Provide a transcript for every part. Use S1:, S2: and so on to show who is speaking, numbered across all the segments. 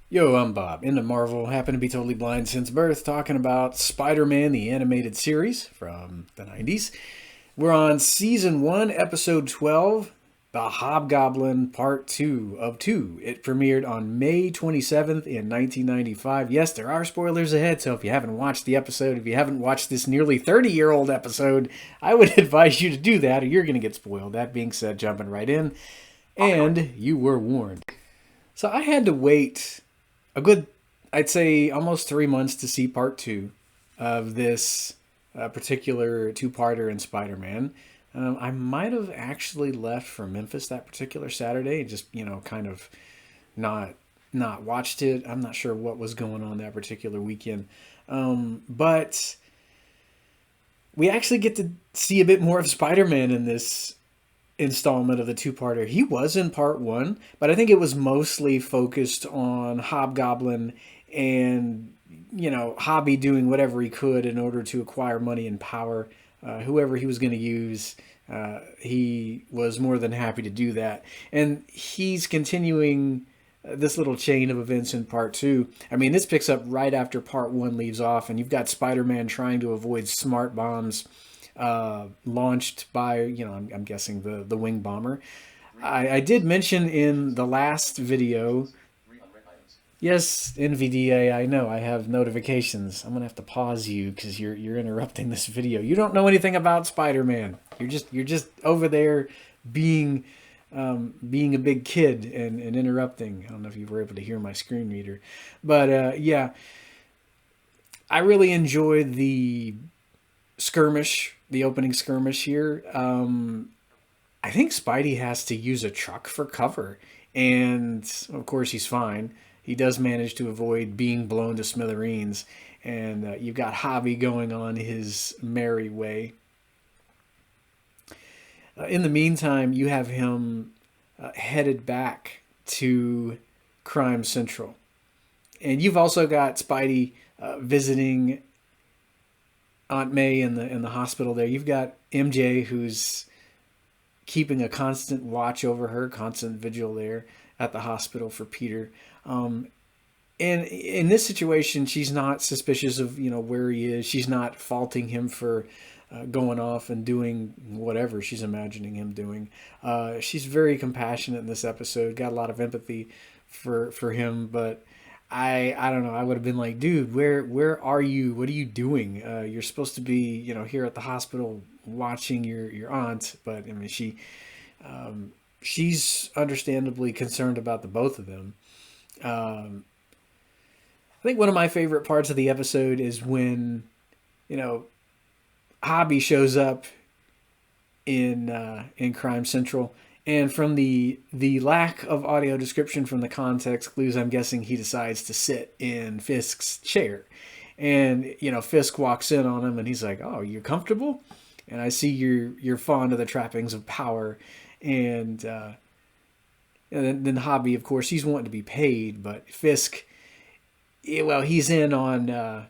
S1: Yo, I'm Bob. Into Marvel, happen to be totally blind since birth, talking about Spider-Man, the animated series from the 90s. We're on Season 1, Episode 12, The Hobgoblin, Part 2 of 2. It premiered on May 27th in 1995. Yes, there are spoilers ahead, so if you haven't watched the episode, if you haven't watched this nearly 30-year-old episode, I would advise you to do that or you're going to get spoiled. That being said, jumping right in, and you were warned. So I had to wait a good, I'd say, almost 3 months to see part two of this particular two-parter in Spider-Man. I might have actually left for Memphis that particular Saturday, and just kind of not not watched it. I'm not sure what was going on that particular weekend, but we actually get to see a bit more of Spider-Man in this installment of the two-parter. He was in part one, but I think it was mostly focused on Hobgoblin and Hobby doing whatever he could in order to acquire money and power. Whoever he was going to use, he was more than happy to do that, and he's continuing this little chain of events in part two. I mean, this picks up right after part one leaves off, and you've got Spider-Man trying to avoid smart bombs launched by, I'm guessing the wing bomber. I did mention in the last video. Yes, NVDA, I know. I have notifications. I'm gonna have to pause you because you're interrupting this video. You don't know anything about Spider-Man. You're just over there being being a big kid and interrupting. I don't know if you were able to hear my screen reader, but yeah, I really enjoyed the skirmish, the opening skirmish here. I think Spidey has to use a truck for cover, and of course he's fine. He does manage to avoid being blown to smithereens, and you've got Hobby going on his merry way. In the meantime, you have him headed back to Crime Central, and you've also got Spidey visiting Aunt May in the hospital there. You've got MJ who's keeping a constant watch over her, constant vigil there at the hospital for Peter. And in this situation, she's not suspicious of where he is. She's not faulting him for going off and doing whatever she's imagining him doing. She's very compassionate in this episode. Got a lot of empathy for him, but I don't know. I would have been like, dude, where are you? What are you doing? You're supposed to be here at the hospital watching your aunt, but I mean she's understandably concerned about the both of them. Um, I think one of my favorite parts of the episode is when you know Hobby shows up in Crime Central, and from the lack of audio description from the context clues, I'm guessing he decides to sit in Fisk's chair, and Fisk walks in on him, and he's like, "Oh, you're comfortable," and I see you're fond of the trappings of power, and then Hobby, of course, he's wanting to be paid, but Fisk, well, he's in on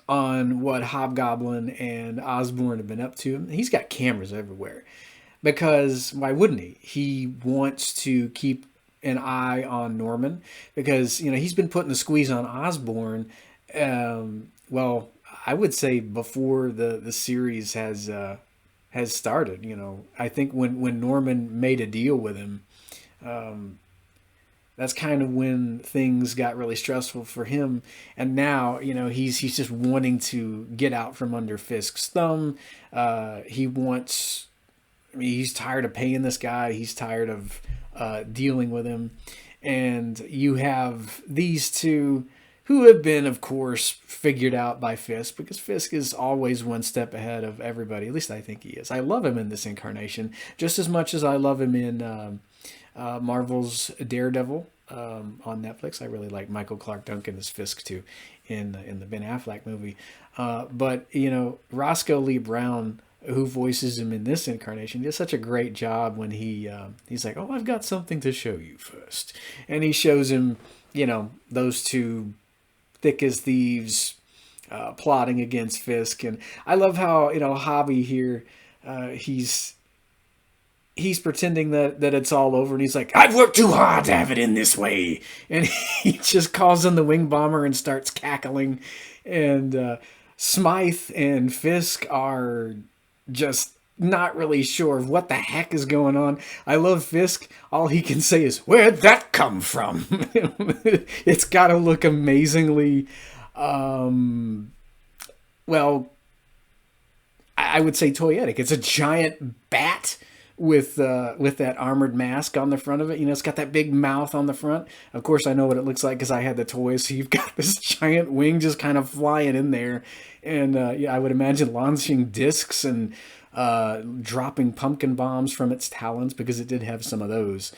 S1: what Hobgoblin and Osborn have been up to. He's got cameras everywhere because why wouldn't he? He wants to keep an eye on Norman because he's been putting the squeeze on Osborn. Well, I would say before the series has started. I think when Norman made a deal with him, that's kind of when things got really stressful for him. And now, he's just wanting to get out from under Fisk's thumb. He wants. I mean, he's tired of paying this guy. He's tired of dealing with him. And you have these two who have been, of course, figured out by Fisk because Fisk is always one step ahead of everybody. At least I think he is. I love him in this incarnation just as much as I love him in Marvel's Daredevil on Netflix. I really like Michael Clark Duncan as Fisk too in the Ben Affleck movie. But Roscoe Lee Browne, who voices him in this incarnation, does such a great job when he's like, "Oh, I've got something to show you first," and he shows him those two thick as thieves plotting against Fisk. And I love how Hobby here, he's he's pretending that it's all over, and he's like, I've worked too hard to have it in this way. And he just calls in the wing bomber and starts cackling. And Smythe and Fisk are just not really sure of what the heck is going on. I love Fisk. All he can say is, where'd that come from? It's got to look amazingly, well, I would say toyetic. It's a giant bat with that armored mask on the front of it. You know, it's got that big mouth on the front. Of course, I know what it looks like because I had the toy. So you've got this giant wing just kind of flying in there, and yeah, I would imagine launching discs and dropping pumpkin bombs from its talons, because it did have some of those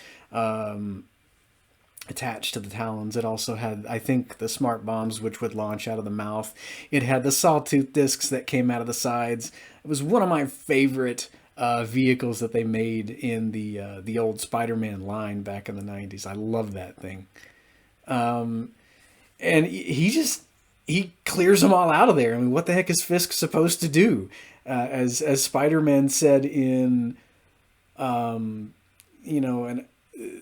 S1: attached to the talons. It also had, I think, the smart bombs, which would launch out of the mouth. It had the sawtooth discs that came out of the sides. It was one of my favorite vehicles that they made in the old Spider-Man line back in the 90s. I love that thing. And he clears them all out of there. I mean, what the heck is Fisk supposed to do? As Spider-Man said in, you know, and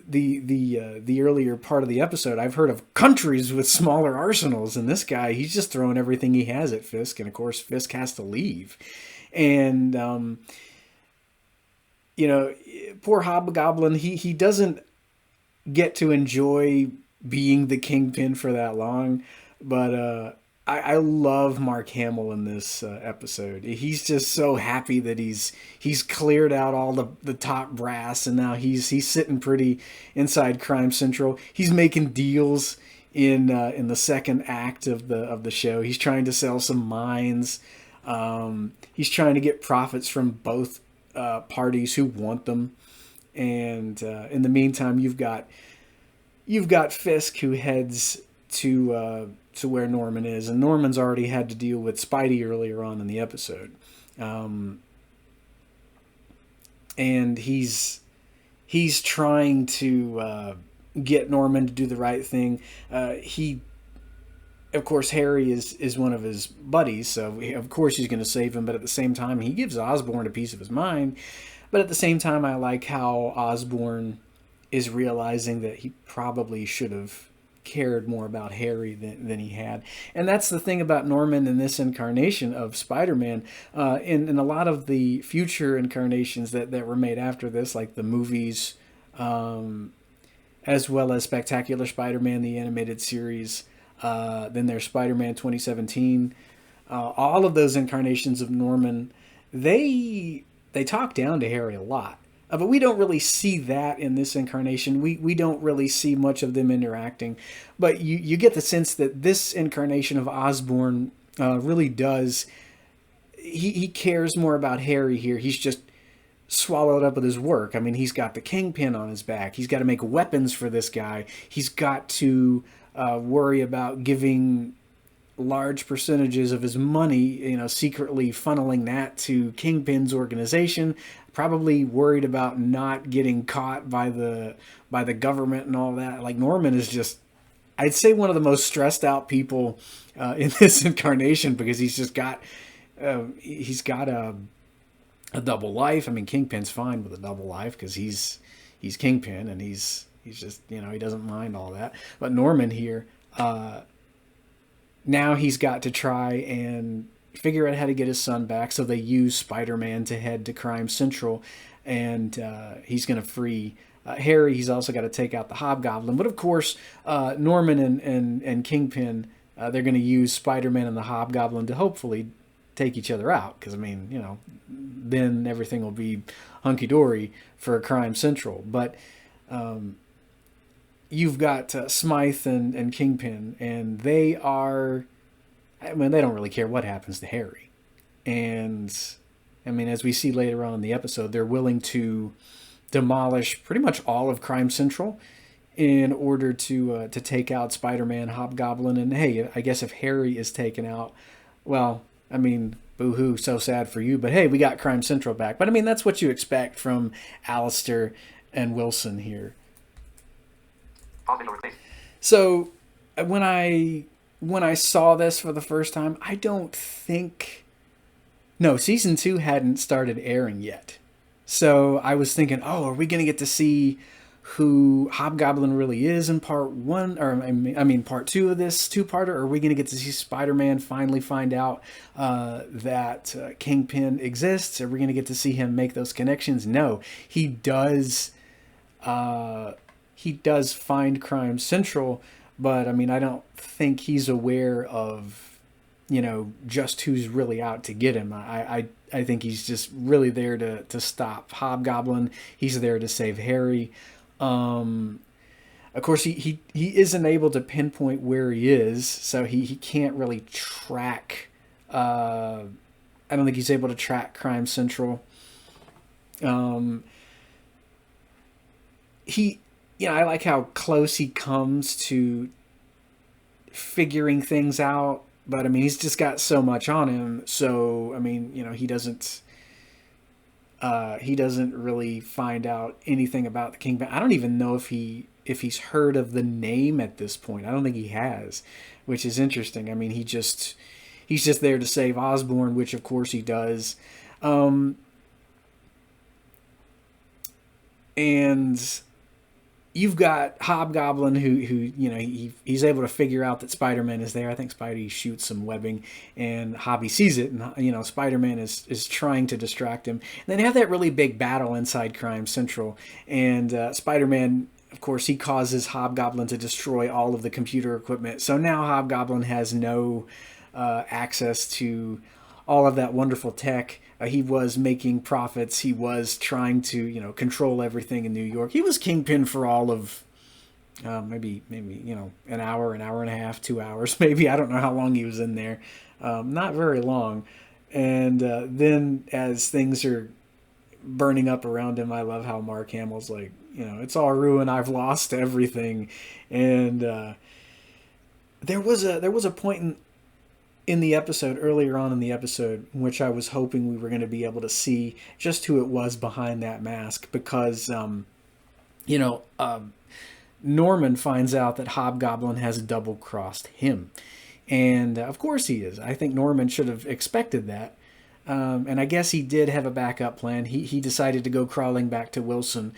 S1: the earlier part of the episode, I've heard of countries with smaller arsenals, and this guy, he's just throwing everything he has at Fisk, and of course Fisk has to leave. And you know, poor Hobgoblin, he doesn't get to enjoy being the Kingpin for that long, but I love Mark Hamill in this episode. He's just so happy that he's cleared out all the top brass, and now he's sitting pretty inside Crime Central. He's making deals in the second act of the show. He's trying to sell some mines. He's trying to get profits from both parties who want them, and in the meantime, you've got Fisk, who heads to where Norman is, and Norman's already had to deal with Spidey earlier on in the episode, and he's trying to get Norman to do the right thing. Of course, Harry is one of his buddies, so of course he's going to save him, but at the same time, he gives Osborn a piece of his mind. But at the same time, I like how Osborn is realizing that he probably should have cared more about Harry than he had. And that's the thing about Norman in this incarnation of Spider-Man. In a lot of the future incarnations that were made after this, like the movies, as well as Spectacular Spider-Man, the animated series, then there's Spider-Man 2017, all of those incarnations of Norman, they talk down to Harry a lot. But we don't really see that in this incarnation. We don't really see much of them interacting. But you get the sense that this incarnation of Osborn really does... He cares more about Harry here. He's just swallowed up with his work. I mean, he's got the Kingpin on his back. He's got to make weapons for this guy. He's got to worry about giving large percentages of his money, you know, secretly funneling that to Kingpin's organization. Probably worried about not getting caught by the government and all that. Like, Norman is just, I'd say, one of the most stressed out people in this incarnation, because he's just got a double life. I mean, Kingpin's fine with a double life because he's Kingpin, and he's just, you know, he doesn't mind all that. But Norman here, now he's got to try and figure out how to get his son back, so they use Spider-Man to head to Crime Central, and he's going to free Harry. He's also got to take out the Hobgoblin. But of course, Norman and Kingpin, they're going to use Spider-Man and the Hobgoblin to hopefully take each other out, because, I mean, you know, then everything will be hunky-dory for Crime Central. But you've got Smythe and Kingpin, and they are... I mean, they don't really care what happens to Harry. And, I mean, as we see later on in the episode, they're willing to demolish pretty much all of Crime Central in order to take out Spider-Man, Hobgoblin. And, hey, I guess if Harry is taken out, well, I mean, boo-hoo, so sad for you. But, hey, we got Crime Central back. But, I mean, that's what you expect from Alistair and Wilson here. So, when I saw this for the first time, I don't think... No, Season 2 hadn't started airing yet. So I was thinking, oh, are we going to get to see who Hobgoblin really is in part one, or I mean part two of this two-parter? Or are we going to get to see Spider-Man finally find out that Kingpin exists? Are we going to get to see him make those connections? No, he does. He does find Crime Central, but I mean, I don't think he's aware of, just who's really out to get him. I think he's just really there to stop Hobgoblin. He's there to save Harry. Of course, he isn't able to pinpoint where he is, so he can't really track. I don't think he's able to track Crime Central. He, I like how close he comes to figuring things out, but I mean, he's just got so much on him. So I mean, he doesn't really find out anything about the Kingpin. I don't even know if he's heard of the name at this point. I don't think he has, which is interesting. I mean, he's just there to save Osborn, which of course he does. And you've got Hobgoblin who he's able to figure out that Spider-Man is there. I think Spidey shoots some webbing and Hobby sees it, and Spider-Man is trying to distract him. And then they have that really big battle inside Crime Central, and Spider-Man, of course, he causes Hobgoblin to destroy all of the computer equipment. So now Hobgoblin has no access to all of that wonderful tech. He was making profits. He was trying to, control everything in New York. He was Kingpin for all of maybe an hour and a half, 2 hours, maybe. I don't know how long he was in there. Not very long. And then as things are burning up around him, I love how Mark Hamill's like, it's all ruined. I've lost everything. And there was a point in the episode, earlier on in the episode, in which I was hoping we were going to be able to see just who it was behind that mask, because Norman finds out that Hobgoblin has double-crossed him. And of course he is. I think Norman should have expected that. And I guess he did have a backup plan. He decided to go crawling back to Wilson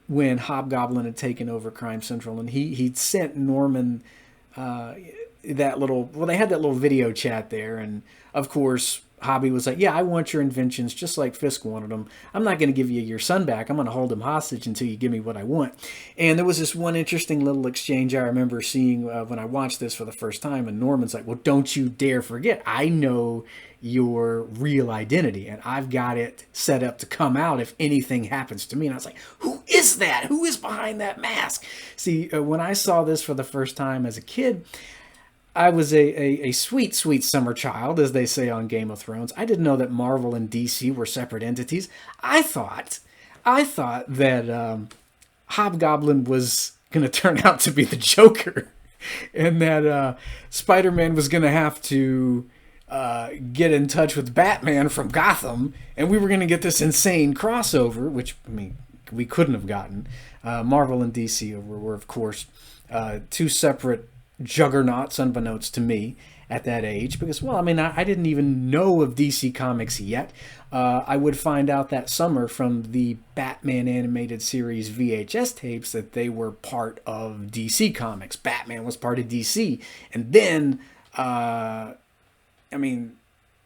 S1: when Hobgoblin had taken over Crime Central, and he'd sent Norman they had that little video chat there, and of course Hobby was like, yeah, I want your inventions just like Fisk wanted them. I'm not going to give you your son back. I'm going to hold him hostage until you give me what I want. And there was this one interesting little exchange I remember seeing when I watched this for the first time, and Norman's like, well, don't you dare forget, I know your real identity, and I've got it set up to come out if anything happens to me. And I was like, who is that? Who is behind that mask? See, when I saw this for the first time as a kid, I was a sweet, sweet summer child, as they say on Game of Thrones. I didn't know that Marvel and DC were separate entities. I thought that Hobgoblin was going to turn out to be the Joker, and that Spider-Man was going to have to get in touch with Batman from Gotham, and we were going to get this insane crossover, which, I mean, we couldn't have gotten. Marvel and DC were of course, two separate juggernauts, unbeknownst to me at that age, because, well, I mean, I didn't even know of DC Comics yet. I would find out that summer from the Batman animated series VHS tapes that they were part of DC Comics. Batman was part of DC. And then, I mean,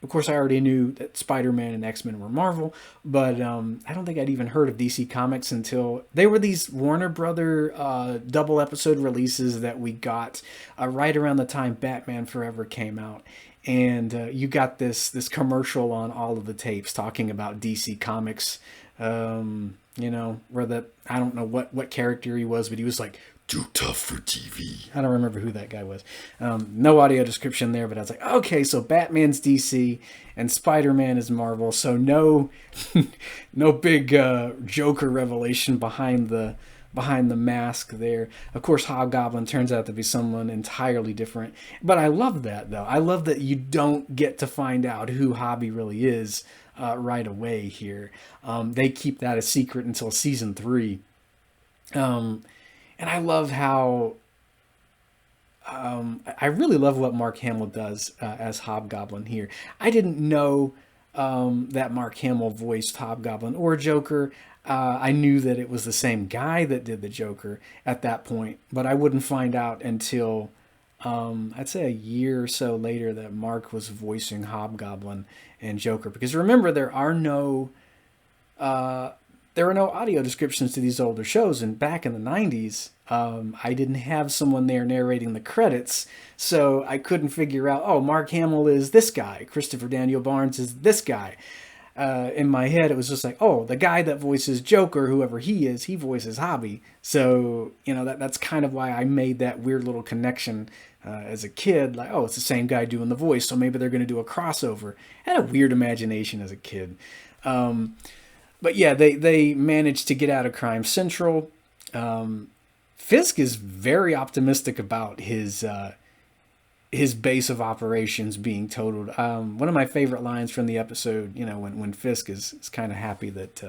S1: of course, I already knew that Spider-Man and X-Men were Marvel, but I don't think I'd even heard of DC Comics until they were these Warner Brother double episode releases that we got right around the time Batman Forever came out. And you got this commercial on all of the tapes talking about DC Comics, where I don't know what character he was, but he was like, too tough for TV. I don't remember who that guy was. No audio description there, but I was like, okay, so Batman's DC and Spider-Man is Marvel, so no big Joker revelation behind the mask there. Of course, Hobgoblin turns out to be someone entirely different. But I love that, though. I love that you don't get to find out who Hobby really is right away here. They keep that a secret until season 3. And I love how, I really love what Mark Hamill does as Hobgoblin here. I didn't know that Mark Hamill voiced Hobgoblin or Joker. I knew that it was the same guy that did the Joker at that point, but I wouldn't find out until I'd say a year or so later that Mark was voicing Hobgoblin and Joker. Because remember, there are no audio descriptions to these older shows, and back in the 90s, I didn't have someone there narrating the credits, so I couldn't figure out, oh, Mark Hamill is this guy, Christopher Daniel Barnes is this guy. In my head, it was just like, oh, the guy that voices Joker, whoever he is, he voices Hobby. So, that's kind of why I made that weird little connection as a kid. Like, oh, it's the same guy doing the voice, so maybe they're going to do a crossover. I had a weird imagination as a kid. But yeah, they managed to get out of Crime Central. Fisk is very optimistic about his base of operations being totaled. One of my favorite lines from the episode, when Fisk is kind of happy that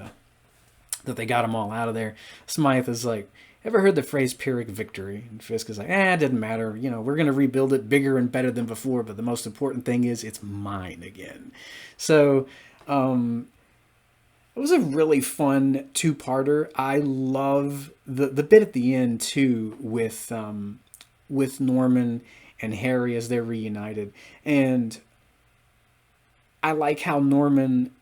S1: they got them all out of there. Smythe is like, ever heard the phrase Pyrrhic victory? And Fisk is like, it doesn't matter. We're going to rebuild it bigger and better than before, but the most important thing is it's mine again. So, it was a really fun two-parter. I love the bit at the end too with Norman and Harry as they're reunited, and I like how Norman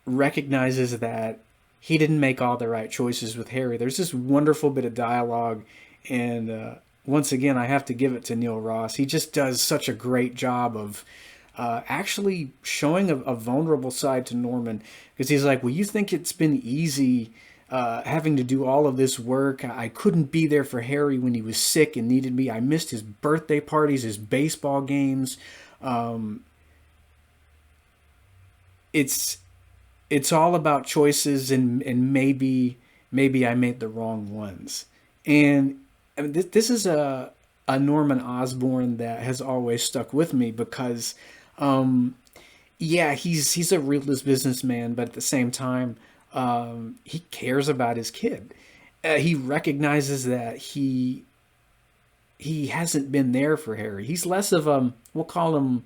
S1: recognizes that he didn't make all the right choices with Harry. There's this wonderful bit of dialogue, and once again, I have to give it to Neil Ross. He just does such a great job of actually showing a vulnerable side to Norman, because he's like, well, you think it's been easy having to do all of this work. I couldn't be there for Harry when he was sick and needed me. I missed his birthday parties, his baseball games. It's all about choices, and maybe I made the wrong ones. And I mean, this is a Norman Osborn that has always stuck with me, because he's a ruthless businessman, but at the same time, he cares about his kid. He recognizes that he hasn't been there for Harry. He's less of we'll call him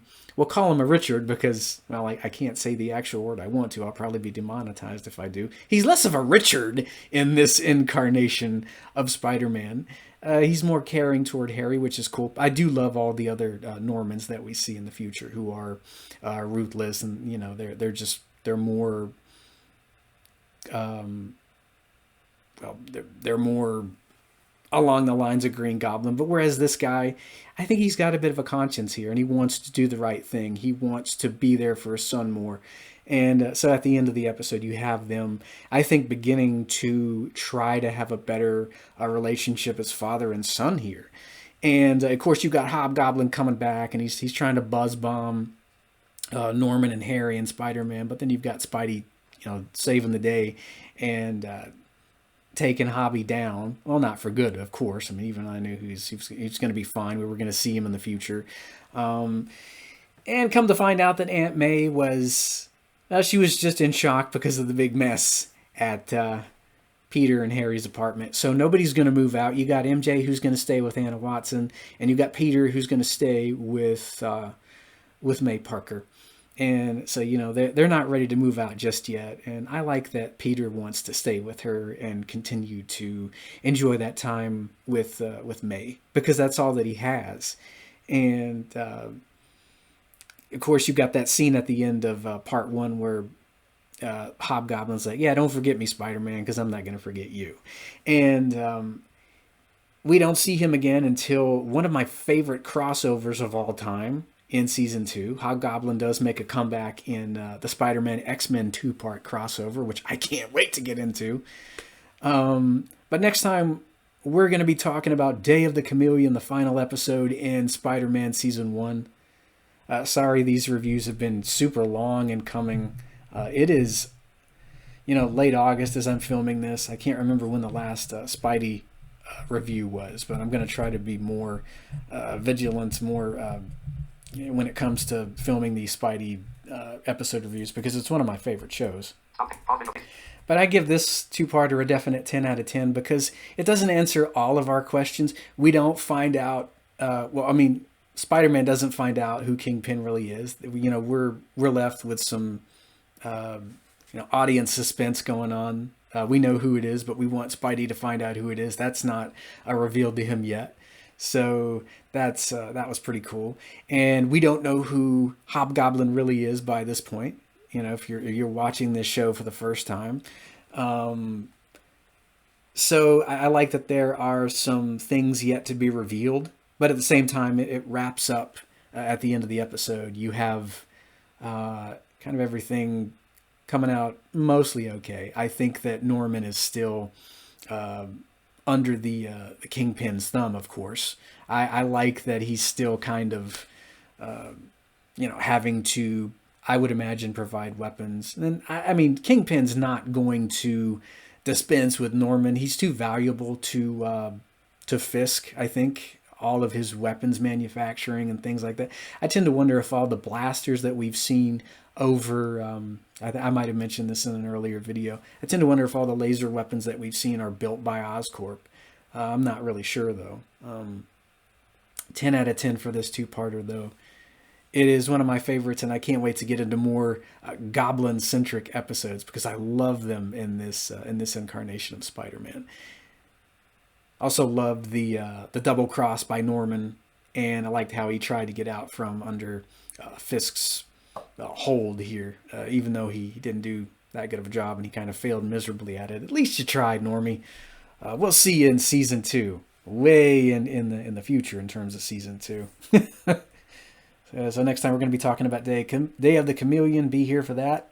S1: a Richard, because, well, I can't say the actual word I want to. I'll probably be demonetized if I do. He's less of a Richard in this incarnation of Spider-Man. He's more caring toward Harry, which is cool. I do love all the other Normans that we see in the future who are ruthless, and they're more they're more along the lines of Green Goblin. But whereas this guy, I think he's got a bit of a conscience here, and he wants to do the right thing. He wants to be there for his son more. And so at the end of the episode, you have them, I think, beginning to try to have a better relationship as father and son here. And of course, you've got Hobgoblin coming back, and he's trying to buzz bomb Norman and Harry and Spider-Man. But then you've got Spidey, saving the day and taking Hobby down. Well, not for good, of course. I mean, even I knew he's going to be fine. We were going to see him in the future. And come to find out that Aunt May was... she was just in shock because of the big mess at Peter and Harry's apartment. So nobody's going to move out. You got MJ who's going to stay with Anna Watson, and you got Peter who's going to stay with May Parker. And so, they're not ready to move out just yet. And I like that Peter wants to stay with her and continue to enjoy that time with May, because that's all that he has. And of course, you've got that scene at the end of part 1 where Hobgoblin's like, yeah, don't forget me, Spider-Man, because I'm not going to forget you. And we don't see him again until one of my favorite crossovers of all time in Season 2. Hobgoblin does make a comeback in the Spider-Man X-Men 2-part crossover, which I can't wait to get into. But next time, we're going to be talking about Day of the Chameleon, the final episode in Spider-Man Season 1. Sorry, these reviews have been super long and coming. It is, late August as I'm filming this. I can't remember when the last Spidey review was, but I'm going to try to be more vigilant, more when it comes to filming these Spidey episode reviews, because it's one of my favorite shows. But I give this two-parter a definite 10 out of 10 because it doesn't answer all of our questions. We don't find out, Spider-Man doesn't find out who Kingpin really is. We're left with some audience suspense going on. We know who it is, but we want Spidey to find out who it is. That's not revealed to him yet. So that was pretty cool. And we don't know who Hobgoblin really is by this point. If you're watching this show for the first time. So I like that there are some things yet to be revealed, but at the same time, it wraps up at the end of the episode. You have kind of everything coming out mostly okay. I think that Norman is still under the Kingpin's thumb, of course. I like that he's still kind of, having to, I would imagine, provide weapons. And I mean, Kingpin's not going to dispense with Norman. He's too valuable to Fisk, I think. All of his weapons manufacturing and things like that. I tend to wonder if all the blasters that we've seen over, I might have mentioned this in an earlier video. I tend to wonder if all the laser weapons that we've seen are built by Oscorp. I'm not really sure though. 10 out of 10 for this two-parter though. It is one of my favorites, and I can't wait to get into more goblin-centric episodes because I love them in this incarnation of Spider-Man. Also loved the double cross by Norman, and I liked how he tried to get out from under Fisk's hold here, even though he didn't do that good of a job and he kind of failed miserably at it. At least you tried, Normie. We'll see you in season 2, way in the future in terms of season 2. So next time we're going to be talking about Day of the Chameleon. Be here for that,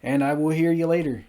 S1: and I will hear you later.